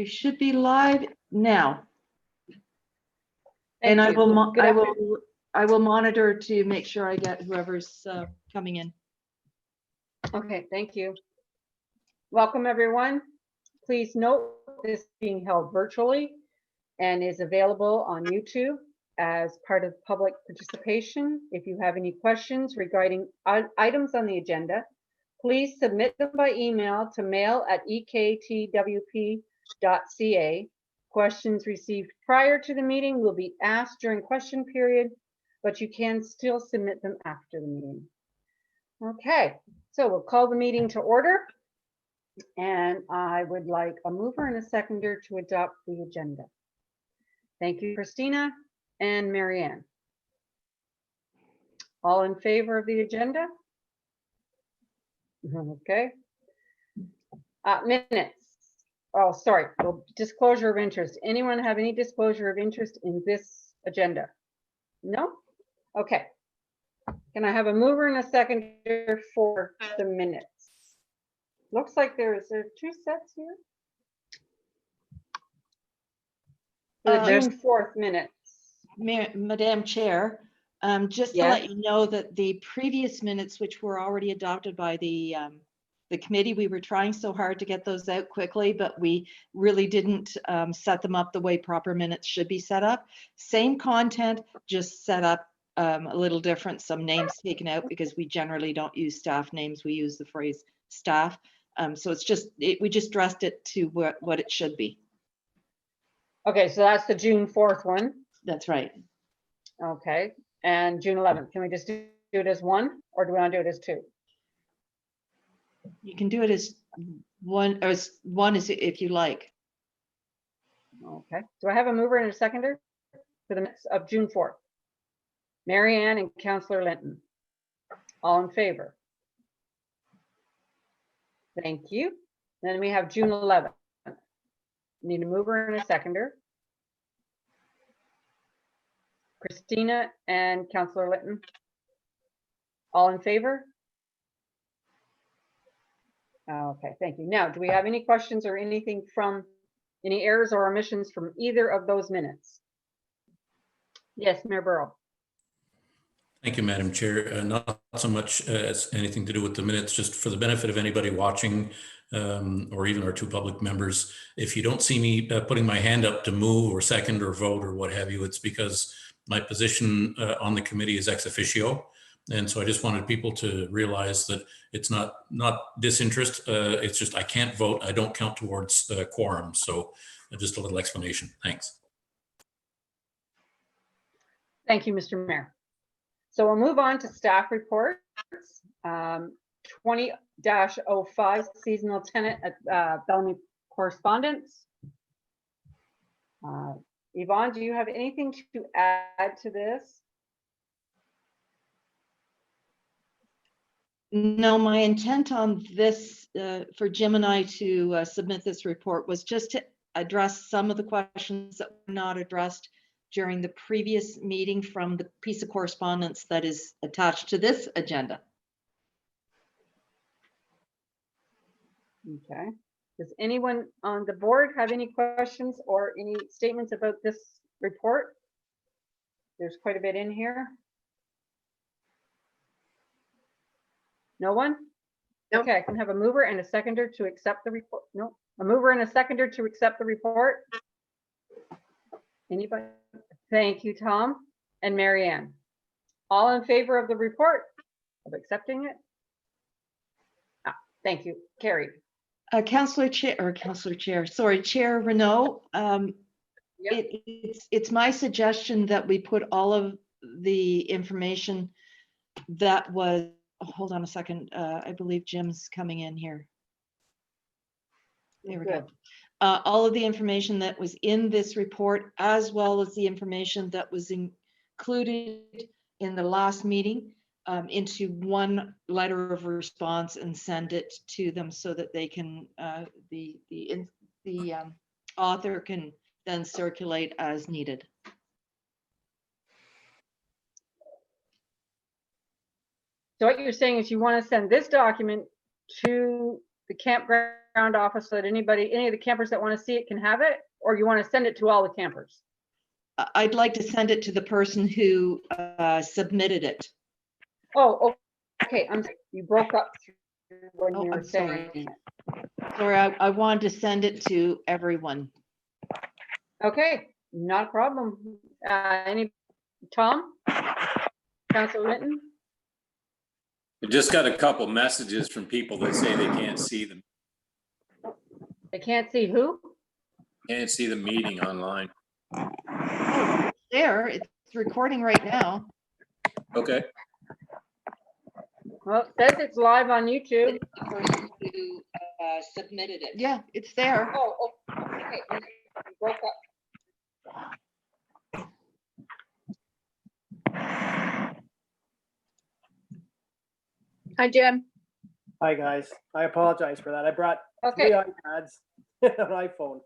We should be live now. Thank And I you. will, Good afternoon. I will monitor to make sure I get whoever's coming in. Okay, thank you. Welcome, everyone. Please note this is being held virtually and is available on YouTube as part of public participation. If you have any questions regarding items on the agenda, please submit them by email to mail@ektwp.ca. Questions received prior to the meeting will be asked during question period, but you can still submit them after the meeting. Okay, so we'll call the meeting to order. And I would like a mover and a seconder to adopt the agenda. Thank you, Christina and Marianne. All in favor of the agenda? Okay. Minutes. Oh, sorry. Well, disclosure of interest. Anyone have any disclosure of interest in this agenda? No? Okay. Can I have a mover and a seconder for the minutes? Looks like there's two sets here. The June 4th minutes. Madam Chair, just to let you know that the previous minutes, which were already adopted by the committee, we were trying so hard to get those out quickly, but we really didn't set them up the way proper minutes should be set up. Same content, just set up a little different, some names taken out because we generally don't use staff names. We use the phrase staff. So it's just, we just dressed it to what it should be. Okay, so that's the June 4th one. That's right. Okay, and June 11th. Can we just do it as one, or do we want to do it as two? You can do it as one, or as one is if you like. Okay, do I have a mover and a seconder for the minutes of June 4th? Marianne and Councillor Linton. All in favor? Thank you. Then we have June 11th. Need a mover and a seconder. Christina and Councillor Linton. All in favor? Okay, thank you. Now, do we have any questions or anything from any errors or omissions from either of those minutes? Yes, Mayor Burrow. Thank you, Madam Chair. Not so much as anything to do with the minutes, just for the benefit of anybody watching or even our two public members. If you don't see me putting my hand up to move or second or vote or what have you, it's because my position on the committee is ex officio. And so I just wanted people to realize that it's not disinterest. It's just I can't vote. I don't count towards quorum. So just a little explanation. Thanks. Thank you, Mr. Mayor. So we'll move on to staff reports. 20-05 seasonal tenant at Bellamy correspondence. Yvonne, do you have anything to add to this? No, my intent on this for Jim and I to submit this report was just to address some of the questions that were not addressed during the previous meeting from the piece of correspondence that is attached to this agenda. Okay. Does anyone on the board have any questions or any statements about this report? There's quite a bit in here. No one? Nope. Okay, I can have a mover and a seconder to accept the report. No, a mover and a seconder to accept the report. Anybody? Thank you, Tom and Marianne. All in favor of the report of accepting it? Thank you. Carried. Chair Renault. Yep. It's my suggestion that we put all of the information that was, hold on a second. I believe Jim's coming in here. There we go. All of the information that was in this report, as well as the information that was included in the last meeting, into one letter of response and send it to them so that they can, the author can then circulate as needed. So what you're saying is you want to send this document to the campground background off so that any of the campers that want to see it can have it, or you want to send it to all the campers? I'd like to send it to the person who submitted it. Oh, okay. You broke up when Oh, you were I'm saying. sorry. Sorry, I wanted to send it to everyone. Okay, not a problem. Tom? Councilor Linton? I just got a couple messages from people that say they can't see them, I can't see who? can't see the meeting online. There, it's recording right now. Okay. Well, it says it's live on YouTube. The person who submitted it. Yeah, it's there. Oh, okay. You broke up. Hi, Jim. Hi, guys. I apologize for that. I brought Okay. 3 iPads and an iPhone,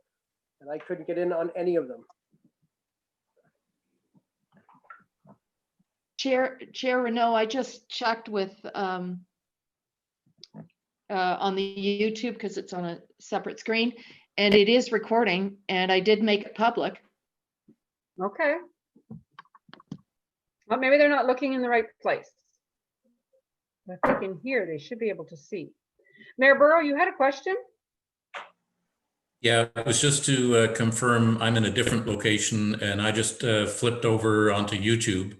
and I couldn't get in on any of them. Chair Renaud, I just checked with on the YouTube because it's on a separate screen, and it is recording, and I did make it public. Okay. Well, maybe they're not looking in the right place. If they can hear, they should be able to see. Mayor Burrow, you had a question? Yeah, it was just to confirm I'm in a different location and I just flipped over onto YouTube.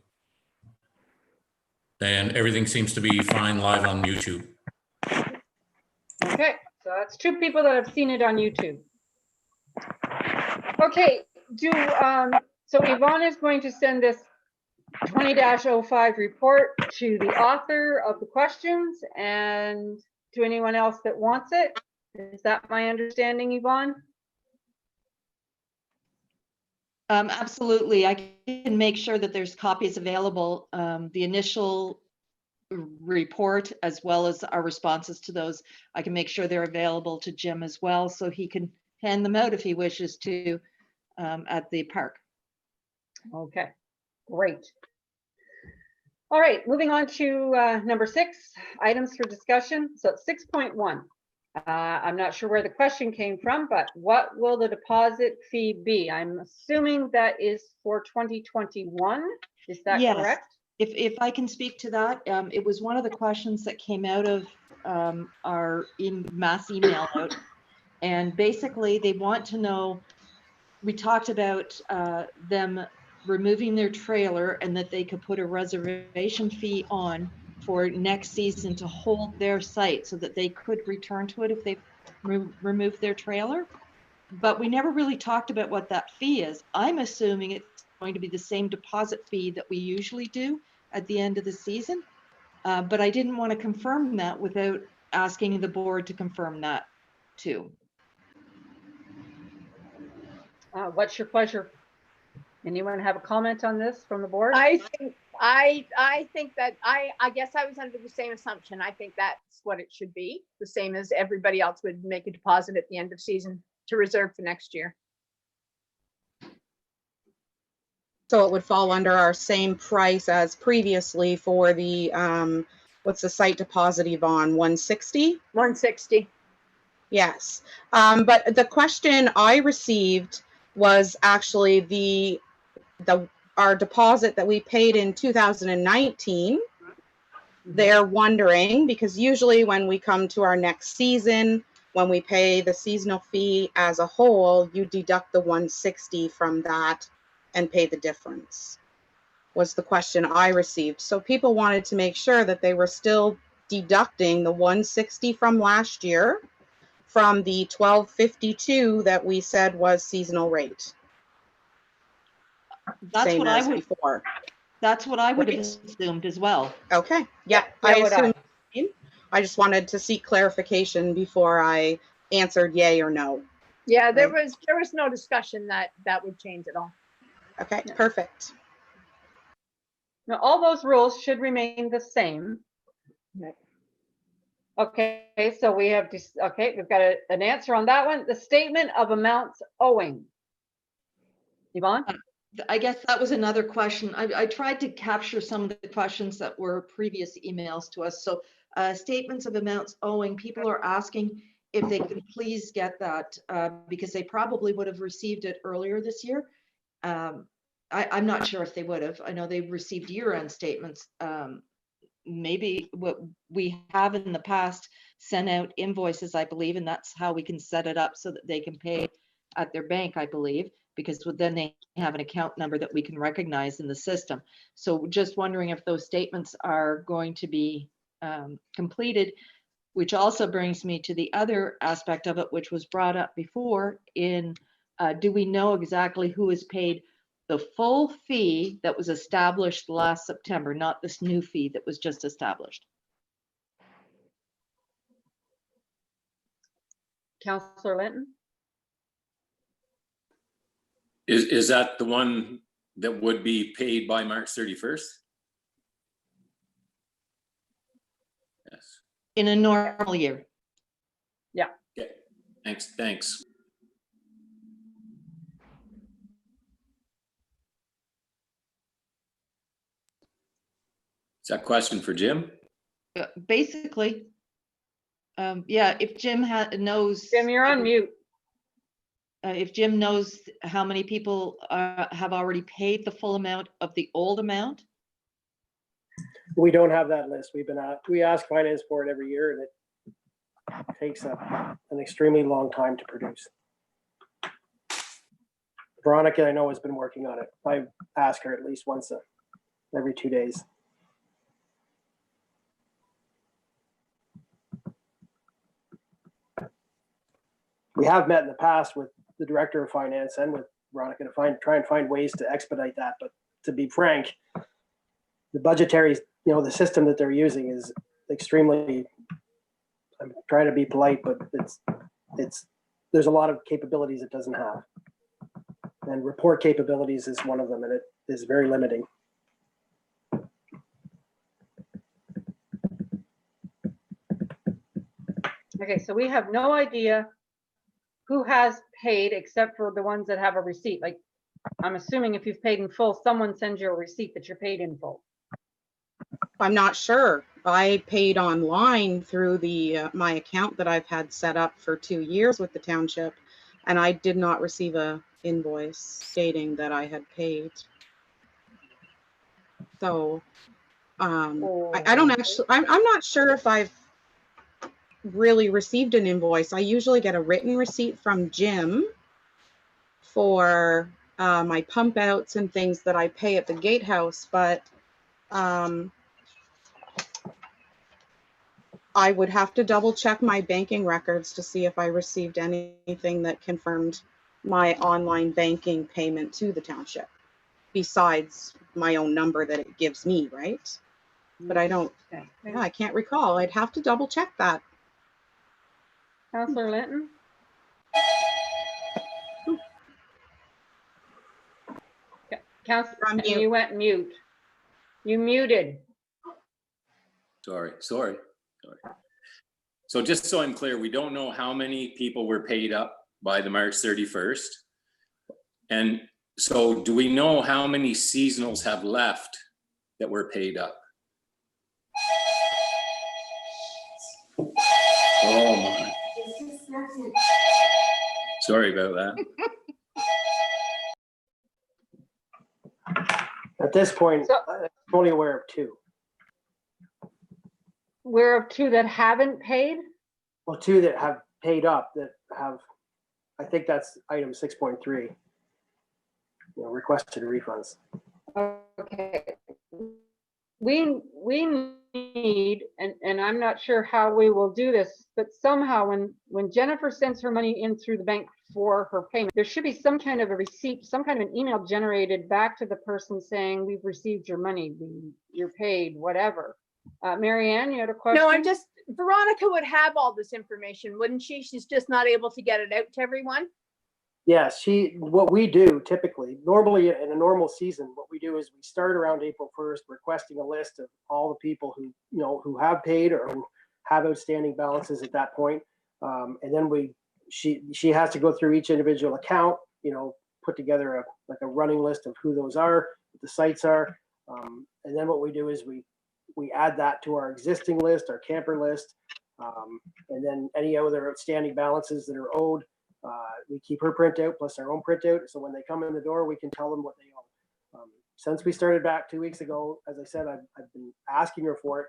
And everything seems to be fine live on YouTube. Okay, so that's 2 people that have seen it on YouTube. Okay, so Yvonne is going to send this 20-05 report to the author of the questions and to anyone else that wants it. Is that my understanding, Yvonne? Absolutely. I can make sure that there's copies available. The initial report, as well as our responses to those, I can make sure they're available to Jim as well, so he can hand them out if he wishes to at the park. Okay, great. All right, moving on to number 6, items for discussion. So 6.1. I'm not sure where the question came from, but what will the deposit fee be? I'm assuming that is for 2021. Is that Yes. correct? If I can speak to that, it was one of the questions that came out of our mass email out. And basically they want to know, we talked about them removing their trailer and that they could put a reservation fee on for next season to hold their site so that they could return to it if they remove their trailer. But we never really talked about what that fee is. I'm assuming it's going to be the same deposit fee that we usually do at the end of the season. But I didn't want to confirm that without asking the board to confirm that too. What's your pleasure? Anyone have a comment on this from the board? I think that I guess I was under the same assumption. I think that's what it should be, the same as everybody else would make a deposit at the end of season to reserve for next year. So it would fall under our same price as previously for the, what's the site deposit, Yvonne, 160? 160. Yes. But the question I received was actually our deposit that we paid in 2019. They're wondering, because usually when we come to our next season, when we pay the seasonal fee as a whole, you deduct the 160 from that and pay the difference, was the question I received. So people wanted to make sure that they were still deducting the 160 from last year from the 1252 that we said was seasonal rate. That's Same what I as would. before. That's what I would have Right. assumed as well. Okay. Yeah, I assume. I just wanted to seek clarification before I answered yay or no. Yeah, there Right. was no discussion that would change at all. Okay, perfect. Now, all those rules should remain the same. Okay, so we have this, okay, we've got an answer on that one. The statement of amounts owing. Yvonne? I guess that was another question. I tried to capture some of the questions that were previous emails to us. So statements of amounts owing, people are asking if they could please get that, because they probably would have received it earlier this year. I'm not sure if they would have. I know they've received year-end statements. Maybe what we have in the past sent out invoices, I believe, and that's how we can set it up so that they can pay at their bank, I believe, because then they have an account number that we can recognize in the system. So just wondering if those statements are going to be completed, which also brings me to the other aspect of it, which was brought up before in, do we know exactly who is paid the full fee that was established last September, not this new fee that was just established? Councillor Linton? Is that the one that would be paid by March 31st? Yes. In a normal year. Okay. Thanks. Is that a question for Jim? Basically, yeah, if Jim knows. Jim, you're on mute. If Jim knows how many people have already paid the full amount of the old amount. We don't have that list. We ask finance for it every year, and it takes an extremely long time to produce. Veronica, I know, has been working on it. I ask her at least once every 2 days. We have met in the past with the director of finance and with Veronica to try and find ways to expedite that. But to be frank, the budgetary, the system that they're using is extremely, I'm trying to be polite, but there's a lot of capabilities it doesn't have. And report capabilities is one of them, and it is very limiting. Okay, so we have no idea who has paid except for the ones that have a receipt. Like, I'm assuming if you've paid in full, someone sends you a receipt that you're paid in full. I'm not sure. I paid online through the my account that I've had set up for 2 years with the township, and I did not receive a invoice stating that I had paid. So I don't actually, I'm not sure if I've really received an invoice. I usually get a written receipt from Jim for my pump outs and things that I pay at the gatehouse, but I would have to double check my banking records to see if I received anything that confirmed my online banking payment to the township, besides my own number that it gives me, right? But I don't, yeah, I can't recall. I'd have to double check that. Councillor Linton? Councillor, you went mute. You muted. Sorry. So just so I'm clear, we don't know how many people were paid up by the March 31st. And so do we know how many seasonals have left that were paid up? Oh my. Sorry about that. At this point, So- I'm only aware of 2. We're of 2 that haven't paid? Well, 2 that have paid up that have, I think that's item 6.3, requested refunds. Okay. We need, and I'm not sure how we will do this, but somehow when Jennifer sends her money in through the bank for her payment, there should be some kind of a receipt, some kind of an email generated back to the person saying, we've received your money, you're paid, whatever. Marianne, you had a question? No, Veronica would have all this information, wouldn't she? She's just not able to get it out to everyone. Yes, what we do typically, normally in a normal season, what we do is we start around April 1st requesting a list of all the people who have paid or who have outstanding balances at that point. And then she has to go through each individual account, put together a running list of who those are, what the sites are. And then what we do is we add that to our existing list, our camper list, And then any other outstanding balances that are owed, we keep her printout plus our own printout. So when they come in the door, we can tell them what they owe. Since we started back 2 weeks ago, as I said, I've been asking her for it.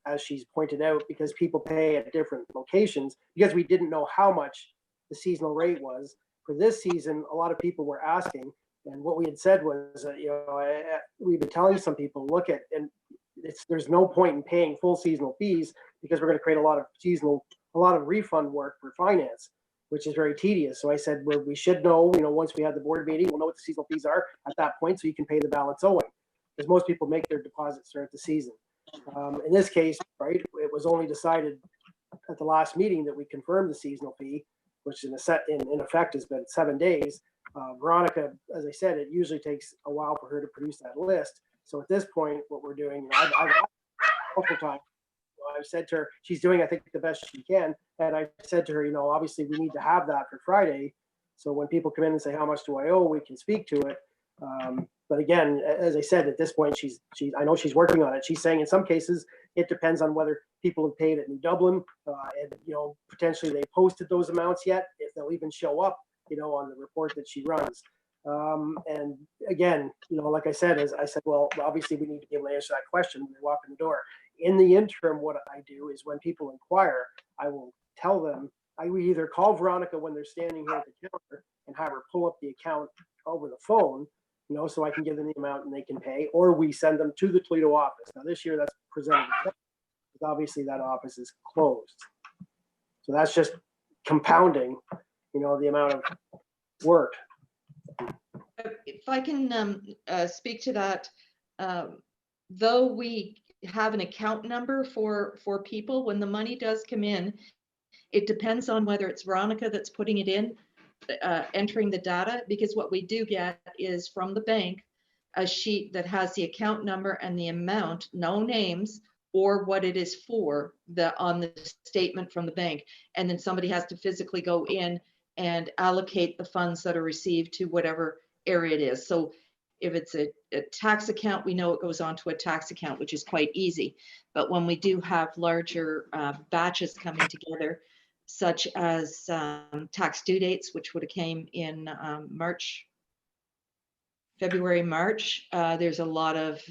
As she's pointed out, because people pay at different locations, because we didn't know how much the seasonal rate was. For this season, a lot of people were asking, and what we had said was, we've been telling some people, look at, and there's no point in paying full seasonal fees because we're going to create a lot of refund work for finance, which is very tedious. So I said, well, we should know, once we have the board meeting, we'll know what the seasonal fees are at that point, so you can pay the balance owing, because most people make their deposits throughout the season. In this case, right, it was only decided at the last meeting that we confirmed the seasonal fee, which in effect has been 7 days. Veronica, as I said, it usually takes a while for her to produce that list. So at this point, what we're doing, I've asked multiple times, I've said to her, she's doing, I think, the best she can. And I said to her, obviously we need to have that for Friday. So when people come in and say, how much do I owe? We can speak to it. But again, as I said, at this point, I know she's working on it. She's saying in some cases, it depends on whether people have paid at New Dublin and, potentially they posted those amounts yet, if they'll even show up, on the report that she runs. And again, like I said, well, obviously we need to be able to answer that question when they walk in the door. In the interim, what I do is when people inquire, I will tell them, I will either call Veronica when they're standing here at the counter and have her pull up the account over the phone, so I can give them the amount and they can pay, or we send them to the Toledo office. Now this year that's presented, because obviously that office is closed. So that's just compounding, the amount of work. If I can speak to that, though we have an account number for people, when the money does come in, it depends on whether it's Veronica that's putting it in, entering the data, because what we do get is from the bank a sheet that has the account number and the amount, no names, or what it is for on the statement from the bank. And then somebody has to physically go in and allocate the funds that are received to whatever area it is. So if it's a tax account, we know it goes on to a tax account, which is quite easy. But when we do have larger batches coming together, such as tax due dates, which would have came in February, March, there's a lot of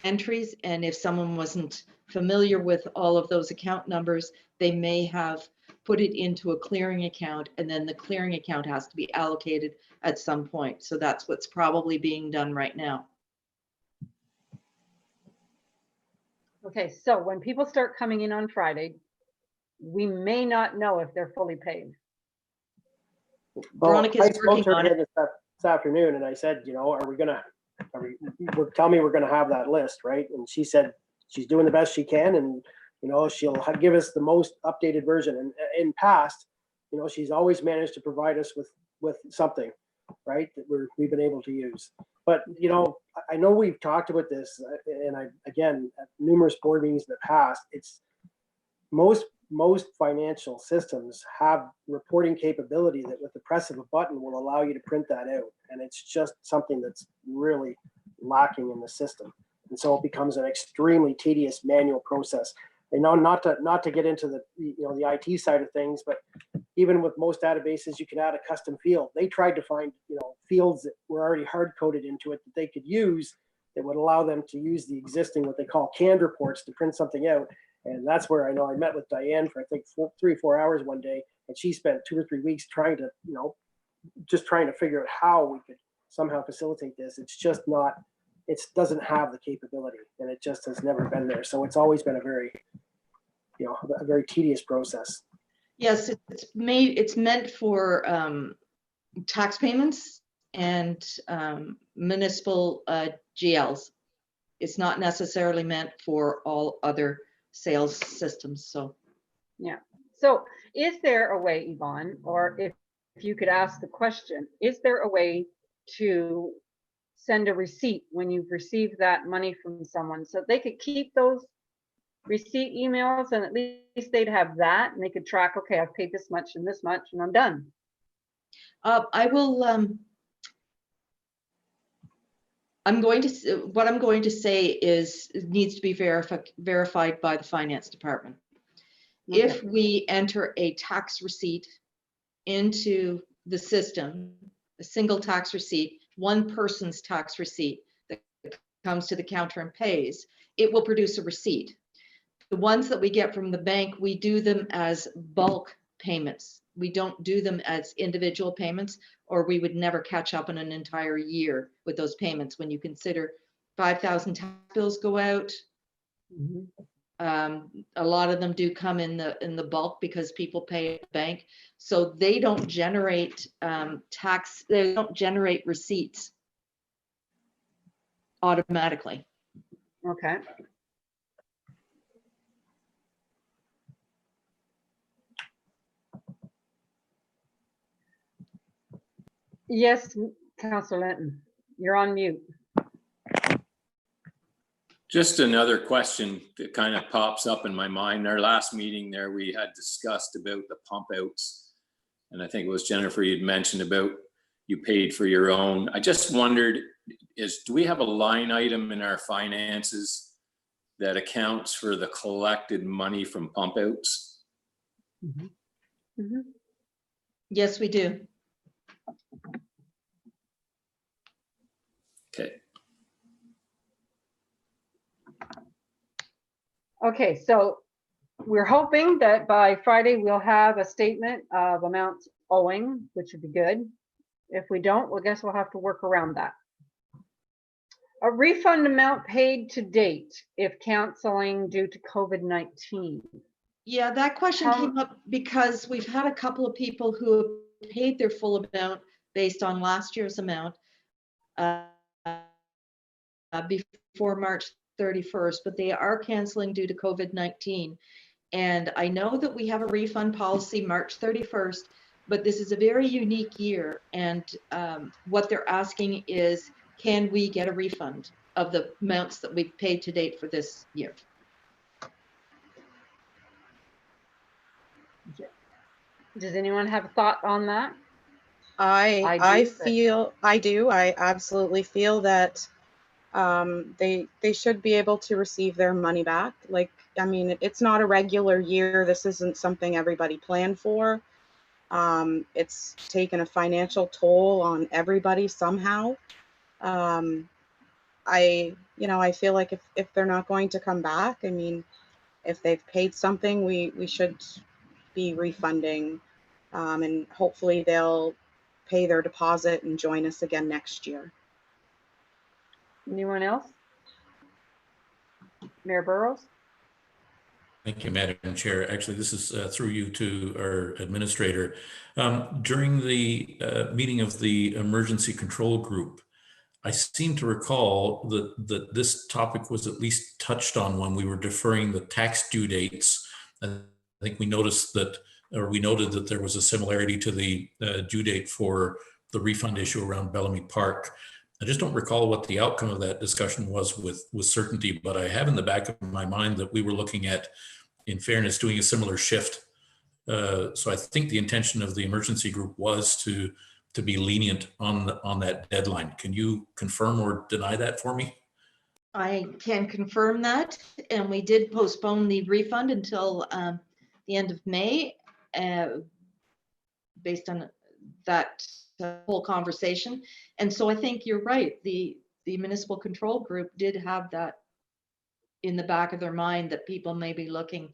entries. And if someone wasn't familiar with all of those account numbers, they may have put it into a clearing account, and then the clearing account has to be allocated at some point. So that's what's probably being done right now. Okay, so when people start coming in on Friday, we may not know if they're fully paid. Well, Veronica's I spoke working to her on it. this afternoon, and I said, tell me we're gonna have that list, right? And she said she's doing the best she can, and she'll give us the most updated version. And in past, she's always managed to provide us with something, right, that we've been able to use. But I know we've talked about this, and again at numerous board meetings in the past. It's most financial systems have reporting capability that with the press of a button will allow you to print that out, and it's just something that's really lacking in the system. And so it becomes an extremely tedious manual process. Not to get into the the IT side of things, but even with most databases, you can add a custom field. They tried to find fields that were already hard coded into it that they could use that would allow them to use the existing what they call canned reports to print something out. And that's where I met with Diane for I think 3 or 4 hours one day, and she spent 2 or 3 weeks trying to just trying to figure out how we could somehow facilitate this. It's just not. It doesn't have the capability, and it just has never been there. So it's always been a very tedious process. Yes, it's meant for tax payments and municipal GLs. It's not necessarily meant for all other sales systems. So yeah. So is there a way, Yvonne, or if you could ask the question, is there a way to send a receipt when you've received that money from someone so they could keep those receipt emails, and at least they'd have that and they could track, okay, I've paid this much and I'm done? I will what I'm going to say is it needs to be verified by the finance department. If we enter a tax receipt into the system, a single tax receipt, one person's tax receipt that comes to the counter and pays, it will produce a receipt. The ones that we get from the bank, we do them as bulk payments. We don't do them as individual payments, or we would never catch up in an entire year with those payments. When you consider 5,000 tax bills go out, a lot of them do come in the bulk because people pay at the bank. So they don't generate they don't generate receipts automatically. Okay. Yes, Councillor Linton, you're on mute. Just another question that kind of pops up in my mind. Our last meeting there, we had discussed about the pump outs. And I think it was Jennifer, you'd mentioned about you paid for your own. I just wondered, do we have a line item in our finances that accounts for the collected money from pump outs? Yes, we do. Okay. Okay, so we're hoping that by Friday we'll have a statement of amounts owing, which would be good. If we don't, well, I guess we'll have to work around that. A refund amount paid to date if canceling due to COVID-19. Yeah, that question came up because we've had a couple of people who have paid their full amount based on last year's amount before March 31st, but they are canceling due to COVID-19. And I know that we have a refund policy March 31st, but this is a very unique year. And what they're asking is, can we get a refund of the amounts that we've paid to date for this year? Does anyone have a thought on that? I absolutely feel that they should be able to receive their money back. Like, I mean, it's not a regular year. This isn't something everybody planned for. It's taken a financial toll on everybody somehow. I feel like if they're not going to come back, I mean, if they've paid something, we should be refunding, and hopefully they'll pay their deposit and join us again next year. Anyone else? Mayor Burrows? Thank you, Madam Chair. Actually, this is through you to our administrator. During the meeting of the Emergency Control Group, I seem to recall that this topic was at least touched on when we were deferring the tax due dates. I think we noticed that, or we noted that there was a similarity to the due date for the refund issue around Bellamy Park. I just don't recall what the outcome of that discussion was with certainty, but I have in the back of my mind that we were looking at, in fairness, doing a similar shift. So I think the intention of the emergency group was to be lenient on that deadline. Can you confirm or deny that for me? I can confirm that, and we did postpone the refund until the end of May, based on that whole conversation. And so I think you're right. The municipal control group did have that in the back of their mind, that people may be looking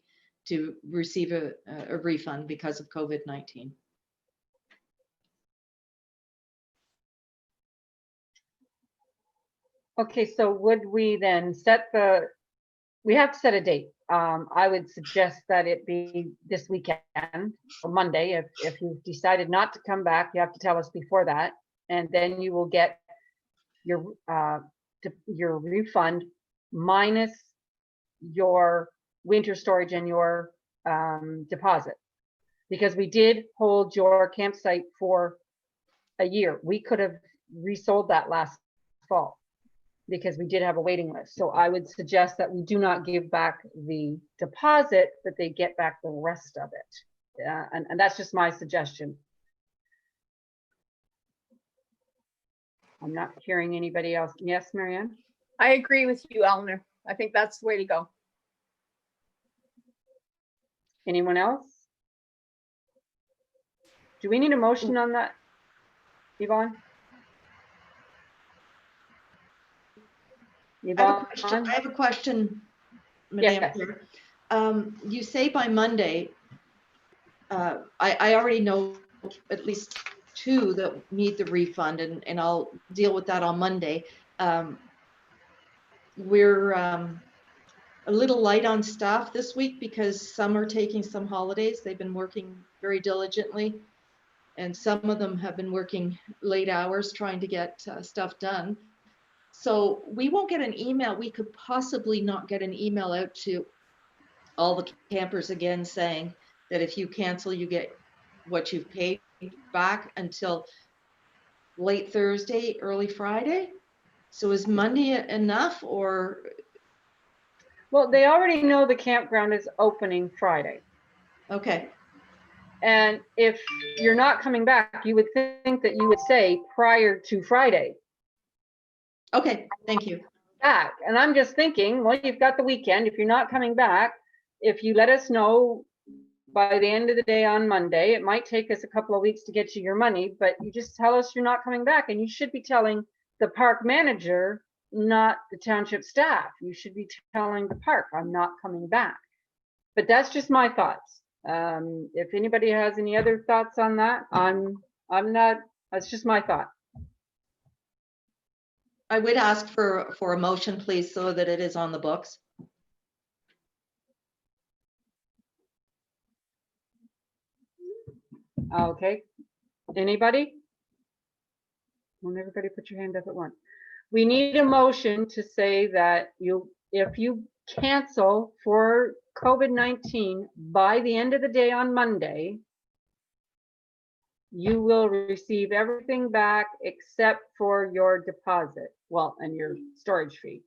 to receive a refund because of COVID-19. Okay, so would we then we have to set a date. I would suggest that it be this weekend or Monday. If you've decided not to come back, you have to tell us before that, and then you will get your refund minus your winter storage and your deposit, because we did hold your campsite for a year. We could have resold that last fall, because we did have a waiting list. So I would suggest that we do not give back the deposit, but they get back the rest of it. And that's just my suggestion. I'm not hearing anybody else. Yes, Marianne? I agree with you, Eleanor. I think that's the way to go. Anyone else? Do we need a motion on that, Yvonne? Yvonne? I have a question, Madam Yes. Chair. You say by Monday, I already know at least 2 that need the refund, and I'll deal with that on Monday. We're a little light on staff this week because some are taking some holidays. They've been working very diligently, and some of them have been working late hours trying to get stuff done. So we won't get an email. We could possibly not get an email out to all the campers again saying that if you cancel, you get what you've paid back until late Thursday, early Friday. So is Monday enough, or? Well, they already know the campground is opening Friday. Okay, And if you're not coming back, you would think that you would say prior to Friday okay, thank you. back. And I'm just thinking, well, you've got the weekend. If you're not coming back, if you let us know by the end of the day on Monday, it might take us a couple of weeks to get you your money, but you just tell us you're not coming back, and you should be telling the park manager, not the township staff. You should be telling the park, I'm not coming back. But that's just my thoughts. If anybody has any other thoughts on that, I'm not, that's just my thought. I would ask for a motion, please, so that it is on the books. Okay, anybody? Won't everybody put your hand up at once? We need a motion to say that if you cancel for COVID-19 by the end of the day on Monday, you will receive everything back except for your deposit, well, and your storage fee.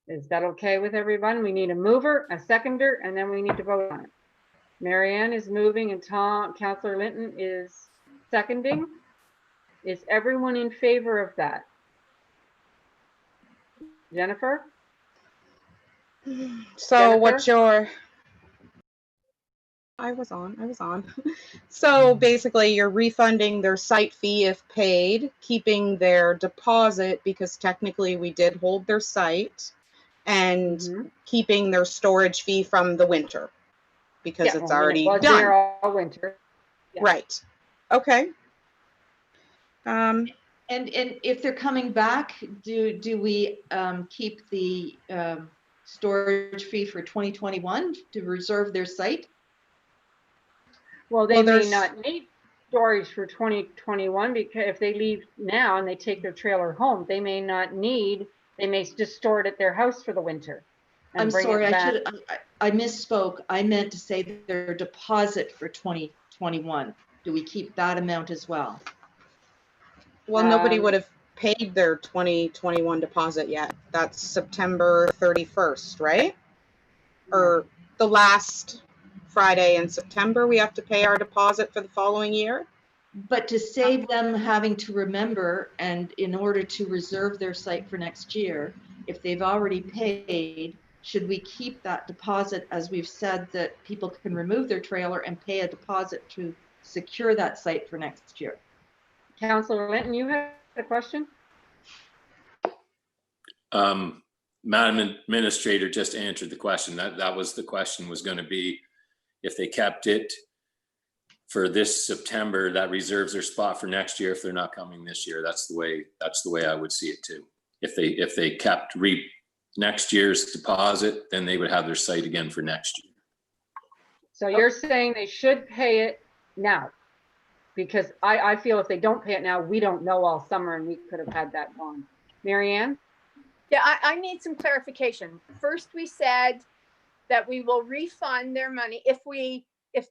Is that okay with everyone? We need a mover, a seconder, and then we need to vote on it. Marianne is moving and Councillor Linton is seconding. Is everyone in favor of that? Jennifer? So what's your, I was on. So basically you're refunding their site fee if paid, keeping their deposit because technically we did hold their site, and keeping their storage fee from the winter because it's already done. There all winter. Yeah. Right. Okay. And if they're coming back, do we keep the storage fee for 2021 to reserve their site? Well, they may not need storage for 2021 because if they leave now and they take their trailer home, they may not need, they may just store it at their house for the winter. I'm sorry, I misspoke. I meant to say that their deposit for 2021. Do we keep that amount as well? Well, nobody would have paid their 2021 deposit yet. That's September 31st, right? Or the last Friday in September, we have to pay our deposit for the following year. But to save them having to remember, and in order to reserve their site for next year, if they've already paid, should we keep that deposit, as we've said that people can remove their trailer and pay a deposit to secure that site for next year? Councillor Linton, you had a question? Madam Administrator just answered the question. That was the question, was going to be if they kept it for this September, that reserves their spot for next year if they're not coming this year. That's the way I would see it too. If they kept next year's deposit, then they would have their site again for next year. So you're saying they should pay it now? Because I feel if they don't pay it now, we don't know all summer and we could have had that gone. Marianne? Yeah, I need some clarification. First, we said that we will refund their money if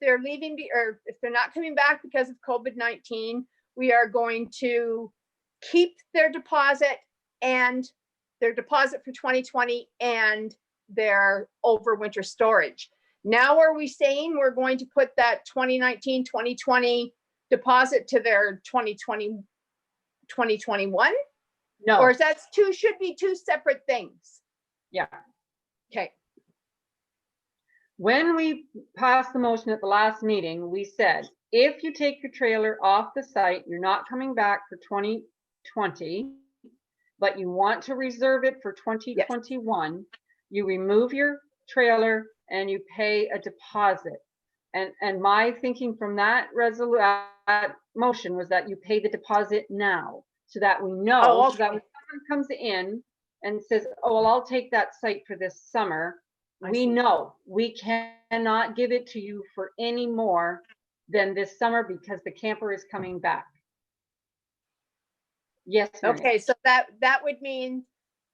they're leaving or if they're not coming back because of COVID-19. We are going to keep their deposit and their deposit for 2020 and their overwinter storage. Now, are we saying we're going to put that 2019, 2020 deposit to their 2020, 2021? No. Or is that should be two separate things? Yeah. Okay. When we passed the motion at the last meeting, we said, if you take your trailer off the site, you're not coming back for 2020, but you want to reserve it for 2021, you remove your trailer and you pay a deposit. And my thinking from that motion was that you pay the deposit now, so that we know, Oh, so that when someone comes in and says, oh, well, I'll take that site for this summer, we know we cannot give it to you for any more than this summer because the camper is coming back. Yes. Marian. Okay, so that would mean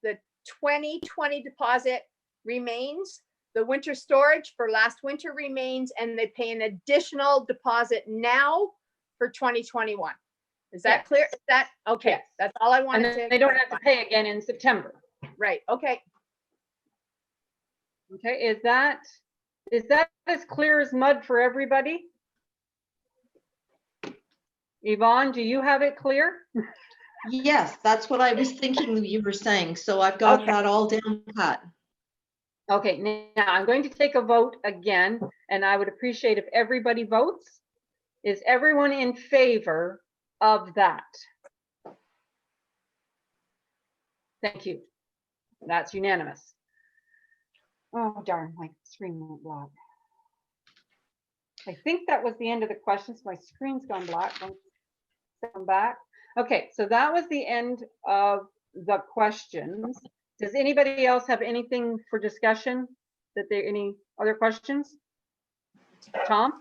the 2020 deposit remains, the winter storage for last winter remains, and they pay an additional deposit now for 2021. Is that Yes. clear? Is that okay? Yes. That's all I And wanted then to. they don't have to pay again in September. Right, okay. Okay, is that as clear as mud for everybody? Yvonne, do you have it clear? Yes, that's what I was thinking you were saying. So I've got Okay. that all down pat. Okay, now I'm going to take a vote again, and I would appreciate if everybody votes. Is everyone in favor of that? Thank you. That's unanimous. Oh, darn, my screen went black. I think that was the end of the questions. My screen's gone black. Come back. Okay, so that was the end of the questions. Does anybody else have anything for discussion? Any other questions? Tom?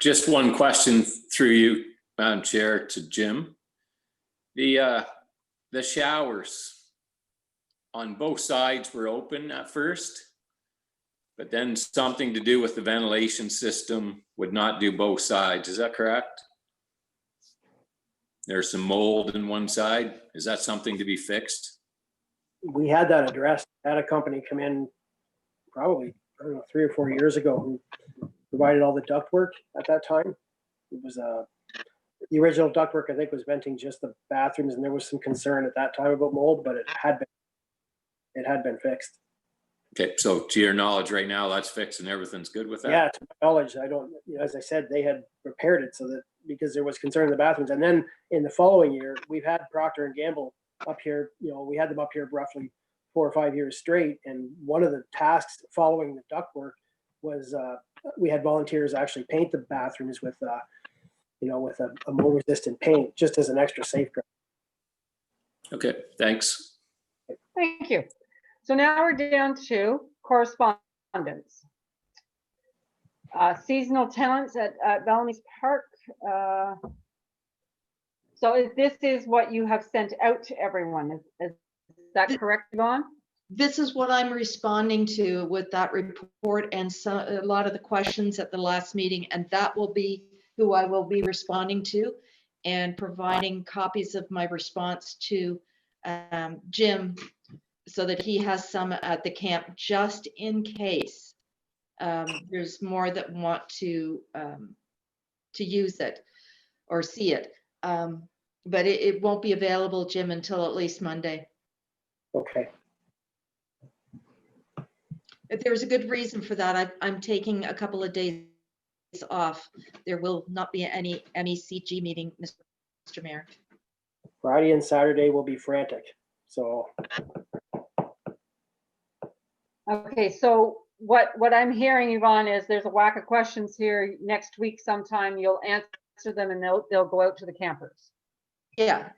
Just one question through you, Madam Chair, to Jim. The showers on both sides were open at first, but then something to do with the ventilation system would not do both sides. Is that correct? There's some mold in one side. Is that something to be fixed? We had that addressed. Had a company come in probably, I don't know, 3 or 4 years ago who provided all the ductwork at that time. It was the original ductwork, I think, was venting just the bathrooms, and there was some concern at that time about mold, but it had been fixed. Okay, so to your knowledge right now, that's fixed and everything's good with that? Yeah, to my knowledge, I don't, as I said, they had repaired it so that, because there was concern in the bathrooms. And then in the following year, we've had Procter & Gamble up here, we had them up here roughly 4 or 5 years straight. And one of the tasks following the ductwork was we had volunteers actually paint the bathrooms with, with a mold resistant paint, just as an extra safeguard. Okay, thanks. Thank you. So now we're down to correspondence. Seasonal tenants at Bellamy Park. So this is what you have sent out to everyone. Is that correct, Yvonne? This is what I'm responding to with that report and a lot of the questions at the last meeting, and that will be who I will be responding to and providing copies of my response to Jim, so that he has some at the camp just in case there's more that want to use it or see it. But it won't be available, Jim, until at least Monday. Okay. There's a good reason for that. I'm taking a couple of days off. There will not be any MECG meeting, Mr. Mayor. Friday and Saturday will be frantic. So. Okay, so what I'm hearing, Yvonne, is there's a whack of questions here. Next week sometime you'll answer them and they'll go out to the campers. Yeah,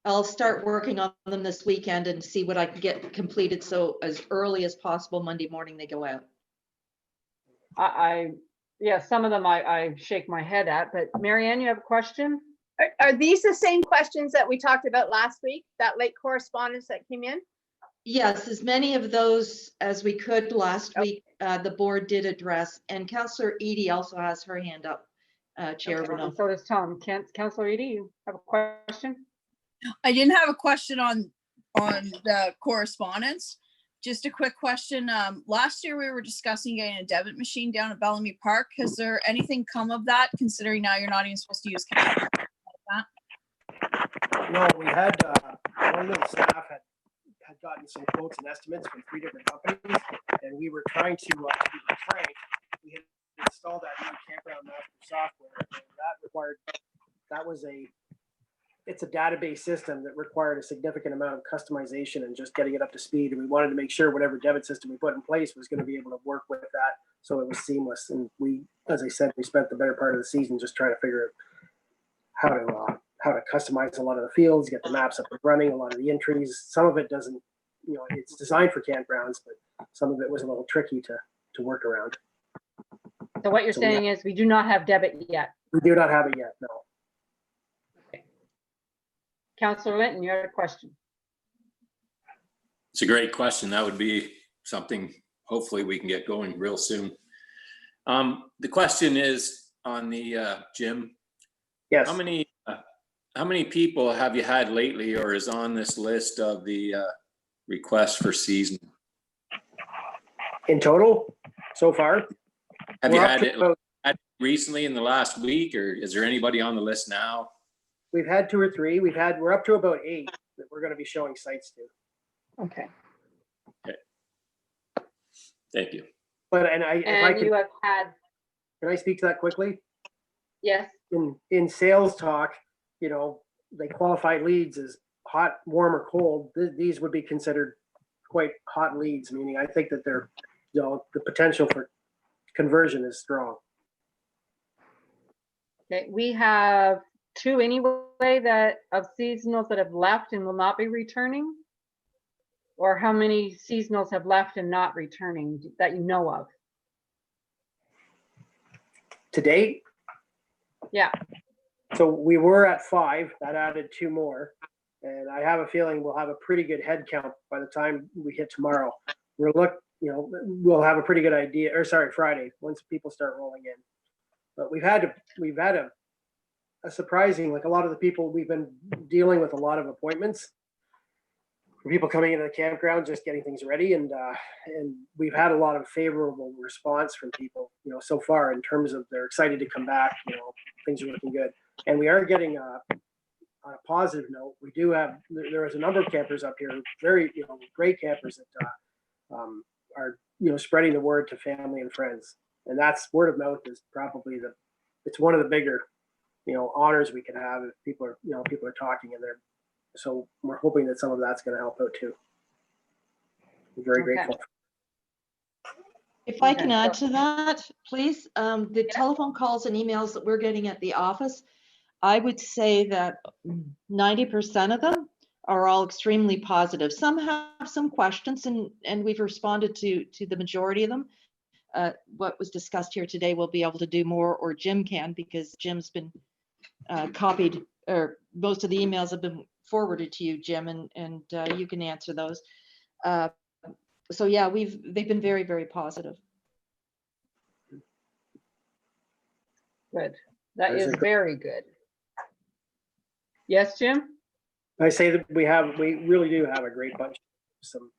I'll start working on them this weekend and see what I can get completed. So as early as possible, Monday morning, they go out. Yeah, some of them I shake my head at, but Marianne, you have a question? Are these the same questions that we talked about last week, that late correspondence that came in? Yes, as many of those as we could last week, the board did address, and Councillor Edie also has her hand up, Chair Okay, Renaud. so does Tom. Councillor Edie, you have a question? I didn't have a question on the correspondence. Just a quick question. Last year we were discussing getting a debit machine down at Bellamy Park. Has there anything come of that, considering now you're not even supposed to use cash? No, we had one of the staff had gotten some quotes and estimates from 3 different companies, and we were trying to be frank, we had installed that new campground master software, and it's a database system that required a significant amount of customization and just getting it up to speed. And we wanted to make sure whatever debit system we put in place was going to be able to work with that, so it was seamless. And we, as I said, we spent the better part of the season just trying to figure out how to customize a lot of the fields, get the maps up and running, a lot of the entries. Some of it doesn't, it's designed for campgrounds, but some of it was a little tricky to work around. So what you're saying is we do not have debit yet. We do not have it yet, no. Councillor Linton, you had a question. It's a great question. That would be something hopefully we can get going real soon. The question is on the gym. Yes. How many people have you had lately, or is on this list of the requests for season? In total, so far? Have you had it recently in the last week, or is there anybody on the list now? We've had 2 or 3. We're up to about 8 that we're going to be showing sites to. Okay. Thank you. But And you have had, can I speak to that quickly? yes, In sales talk, they qualify leads as hot, warm, or cold. These would be considered quite hot leads, meaning I think that they're, the potential for conversion is strong. okay, we have 2 anyway that of seasonals that have left and will not be returning? Or how many seasonals have left and not returning that you know of? To date? Yeah. So we were at 5, that added 2 more. And I have a feeling we'll have a pretty good head count by the time we hit tomorrow. We'll have a pretty good idea, or sorry, Friday, once people start rolling in. But we've had a surprising, like a lot of the people, we've been dealing with a lot of appointments for people coming into the campground, just getting things ready. And we've had a lot of favorable response from people, so far in terms of they're excited to come back, things are looking good. And we are getting, on a positive note, there is a number of campers up here, very, great campers that are, spreading the word to family and friends. And that's word of mouth is probably it's one of the bigger, honors we can have if people are talking in there. So we're hoping that some of that's going to help out too. I'm very grateful. If I can add to that, please, the telephone calls and emails that we're getting at the office, I would say that 90% of them are all extremely positive. Some have some questions, and we've responded to the majority of them. What was discussed here today, we'll be able to do more, or Jim can, because Jim's been copied, or most of the emails have been forwarded to you, Jim, and you can answer those. So yeah, they've been very, very positive. Good. That is very good. Yes, Jim? I say that we really do have a great bunch, some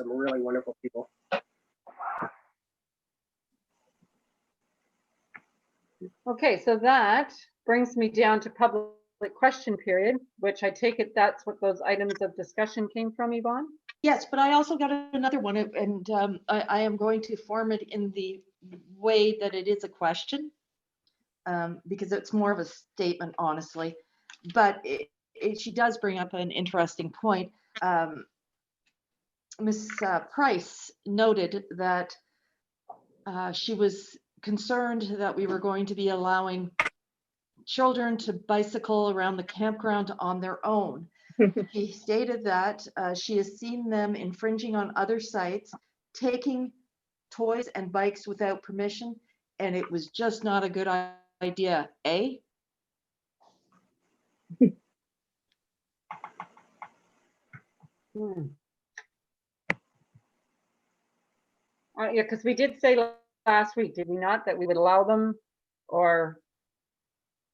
really wonderful people. Okay, so that brings me down to public question period, which I take it that's what those items of discussion came from, Yvonne? Yes, but I also got another one, and I am going to form it in the way that it is a question, because it's more of a statement, honestly. But she does bring up an interesting point. Ms. Price noted that she was concerned that we were going to be allowing children to bicycle around the campground on their own. She stated that she has seen them infringing on other sites, taking toys and bikes without permission, and it was just not a good idea, eh? Yeah, because we did say last week, did we not, that we would allow them, or?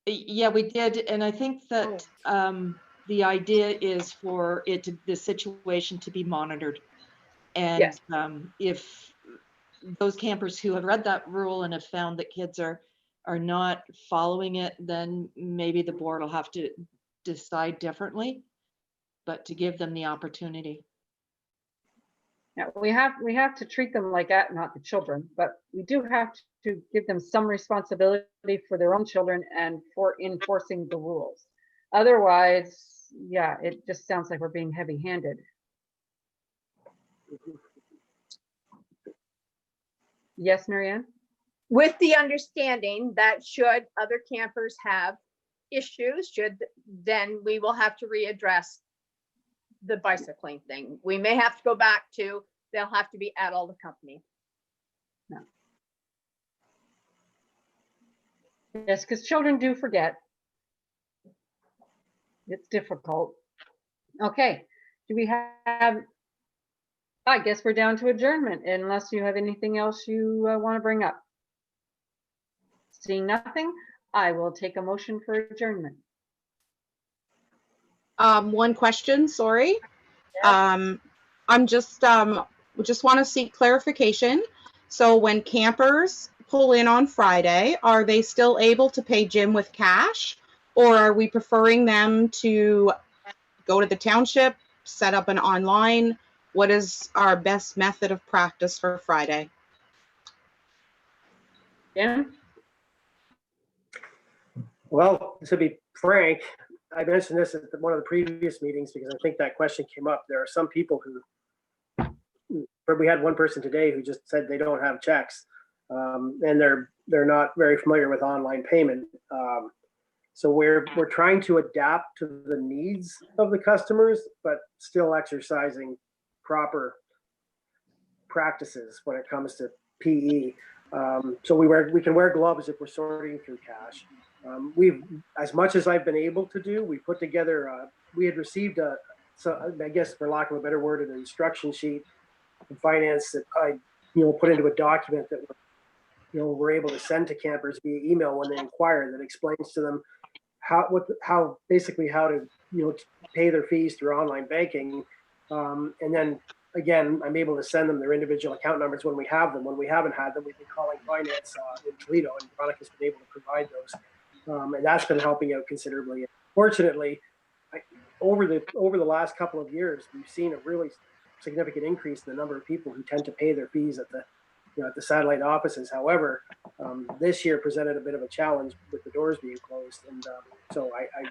Yeah, we did, and I think that the idea is for the situation to be monitored. And yes. If those campers who have read that rule and have found that kids are not following it, then maybe the board will have to decide differently, but to give them the opportunity. Yeah, we have to treat them like that, not the children, but we do have to give them some responsibility for their own children and for enforcing the rules. Otherwise, yeah, it just sounds like we're being heavy-handed. Yes, Marianne? With the understanding that should other campers have issues, then we will have to readdress the bicycling thing. We may have to go back to, they'll have to be adult accompanied. Yes, because children do forget. It's difficult. Okay, do we have, I guess we're down to adjournment unless you have anything else you want to bring up. Seeing nothing, I will take a motion for adjournment. One question, sorry. I'm just want to seek clarification. So when campers pull in on Friday, are they still able to pay Jim with cash, or are we preferring them to go to the township, set up an online? What is our best method of practice for Friday? Jim? Well, to be frank, I mentioned this at one of the previous meetings because I think that question came up. There are some people who, we had one person today who just said they don't have checks, and they're not very familiar with online payment. So we're trying to adapt to the needs of the customers, but still exercising proper practices when it comes to PE. So we can wear gloves if we're sorting through cash. We've, as much as I've been able to do, we put together, we had received so I guess for lack of a better word, an instruction sheet from finance that I, put into a document that, we're able to send to campers via email when they inquire, that explains to them how to, pay their fees through online banking. And then again, I'm able to send them their individual account numbers when we have them. When we haven't had them, we've been calling finance in Toledo, and Veronica's been able to provide those. And that's been helping out considerably. Fortunately, over the last couple of years, we've seen a really significant increase in the number of people who tend to pay their fees at the satellite offices. However, this year presented a bit of a challenge with the doors being closed, and so I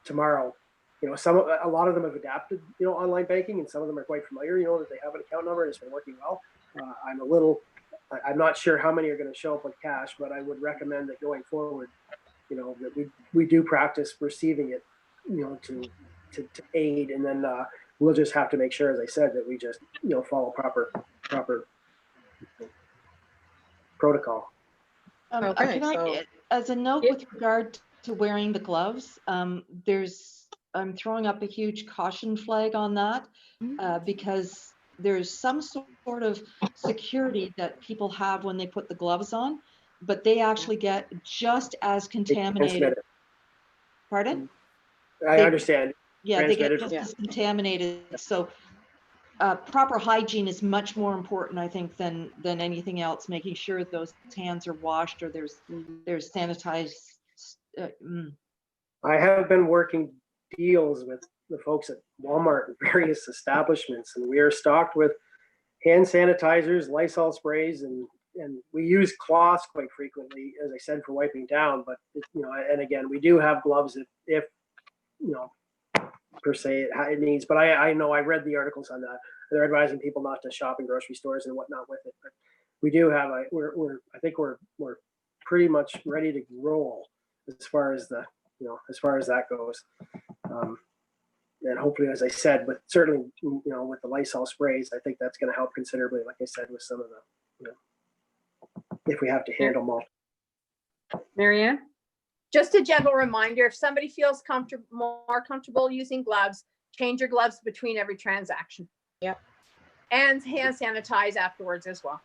tomorrow, a lot of them have adapted, online banking, and some of them are quite familiar, that they have an account number and it's been working well. I'm not sure how many are going to show up with cash, but I would recommend that going forward, that we do practice receiving it, to aid, and then we'll just have to make sure, as I said, that we just, follow proper protocol. Okay, as a note with regard to wearing the gloves, I'm throwing up a huge caution flag on that, because there's some sort of security that people have when they put the gloves on, but they actually get just as contaminated. Pardon? I understand. Yeah, they get just as contaminated. So proper hygiene is much more important, I think, than anything else. Making sure those hands are washed or there's sanitized. I have been working deals with the folks at Walmart and various establishments, and we are stocked with hand sanitizers, Lysol sprays, and we use cloths quite frequently, as I said, for wiping down. But and again, we do have gloves if per se it needs. But I know I read the articles on that. They're advising people not to shop in grocery stores and whatnot with it. But we do have I think we're pretty much ready to roll as far as that goes. And hopefully, as I said, but certainly, with the Lysol sprays, I think that's going to help considerably, like I said, with some of the, if we have to handle more. Marianne? Just a gentle reminder, if somebody feels more comfortable using gloves, change your gloves between every transaction. Yep. And hand sanitize afterwards as well.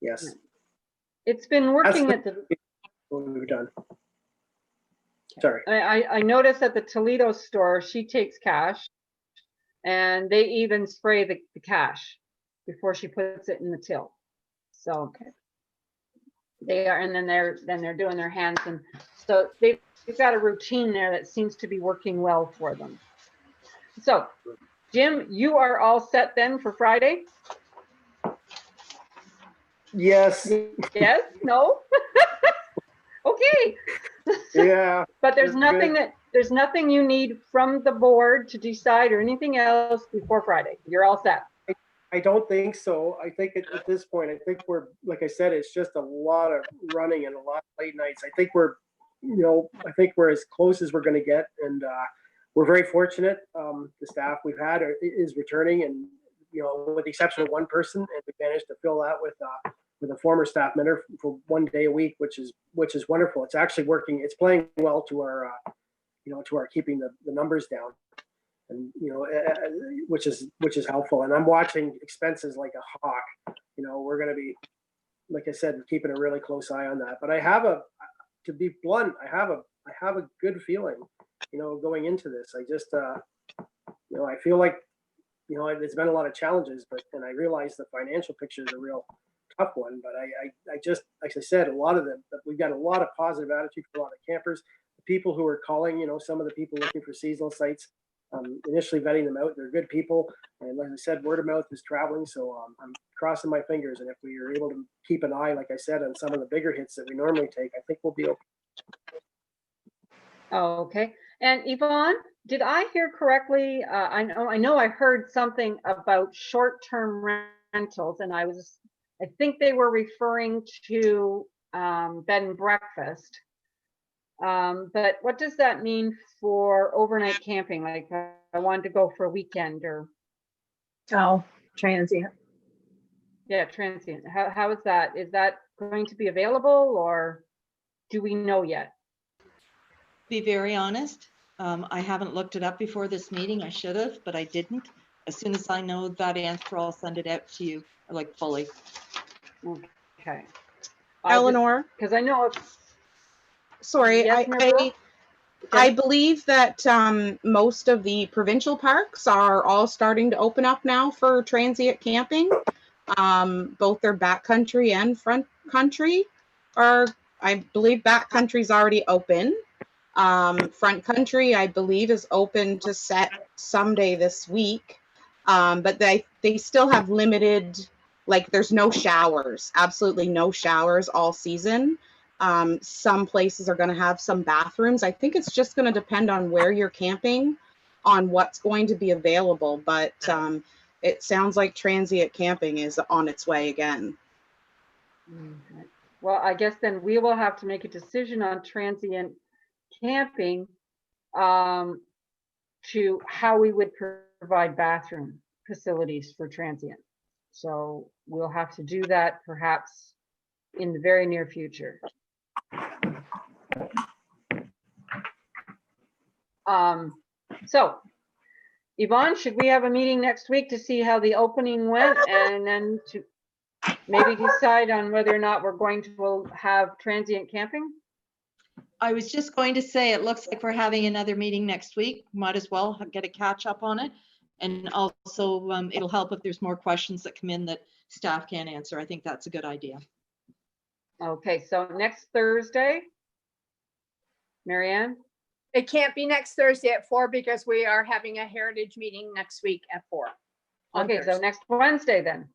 Yes. It's been working at the... When we were done. Sorry. I noticed at the Toledo store, she takes cash, and they even spray the cash before she puts it in the till. So they are, and then they're doing their hands, and so they've got a routine there that seems to be working well for them. So Jim, you are all set then for Friday? Yes, Yes? No? Okay. yeah. But there's We're nothing good. there's nothing you need from the board to decide or anything else before Friday. You're all set. I don't think so. I think at this point, I think we're, like I said, it's just a lot of running and a lot of late nights. I think we're, I think we're as close as we're going to get. And we're very fortunate. The staff we've had is returning, and, with the exception of one person, and we managed to fill that with a former staff member for 1 day a week, which is wonderful. It's actually working. It's playing well to our, to our keeping the numbers down. And which is helpful. And I'm watching expenses like a hawk. We're going to be, like I said, keeping a really close eye on that. But to be blunt, I have a good feeling, going into this. I just, I feel like, there's been a lot of challenges, and I realize the financial picture is a real tough one. But I just, like I said, we've got a lot of positive attitude for a lot of campers. The people who are calling, some of the people looking for seasonal sites. Initially vetting them out. They're good people. And like I said, word of mouth is traveling. So I'm crossing my fingers. And if we are able to keep an eye, like I said, on some of the bigger hits that we normally take, I think we'll be okay. Oh, okay. And Yvonne, did I hear correctly? I know I heard something about short-term rentals, and I think they were referring to bed and breakfast. But what does that mean for overnight camping? Like I wanted to go for a weekend or. Oh, transient. Yeah, transient. How is that? Is that going to be available, or do we know yet? Be very honest. I haven't looked it up before this meeting. I should have, but I didn't. As soon as I know that answer, I'll send it out to you, like fully. Okay. Eleanor, Because I know. sorry, Yes, Marilla? I believe that most of the provincial parks are all starting to open up now for transient camping. Both their backcountry and front country I believe backcountry's already open. Front country, I believe, is open to set someday this week. But they still have limited, like there's no showers, absolutely no showers all season. Some places are going to have some bathrooms. I think it's just going to depend on where you're camping, on what's going to be available. But it sounds like transient camping is on its way again. Well, I guess then we will have to make a decision on transient camping to how we would provide bathroom facilities for transient. So we'll have to do that perhaps in the very near future. So Yvonne, should we have a meeting next week to see how the opening went, and then to maybe decide on whether or not we're going to have transient camping? I was just going to say, it looks like we're having another meeting next week. Might as well get a catch up on it. And also it'll help if there's more questions that come in that staff can't answer. I think that's a good idea. Okay, so next Thursday, Marianne? It can't be next Thursday at 4 because we are having a heritage meeting next week at 4. Okay, so next Wednesday then.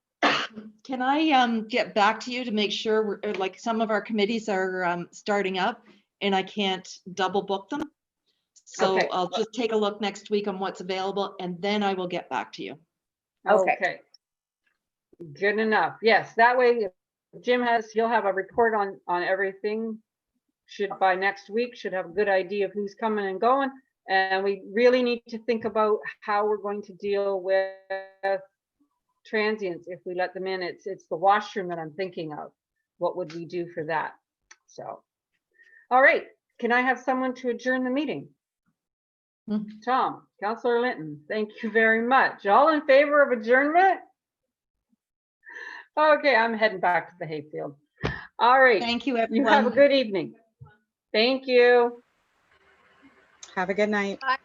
Can I get back to you to make sure like some of our committees are starting up and I can't double book them? So Okay. I'll just take a look next week on what's available and then I will get back to you. Okay. Good enough. Yes, that way Jim he'll have a report on everything. Should by next week, should have a good idea of who's coming and going. And we really need to think about how we're going to deal with transients if we let them in. It's the washroom that I'm thinking of. What would we do for that? So, all right. Can I have someone to adjourn the meeting? Tom, Councillor Linton, thank you very much. All in favor of adjournment? Okay, I'm heading back to the hayfield. All right. Thank you, everyone. You have a good evening. Thank you. Have a good night. Bye.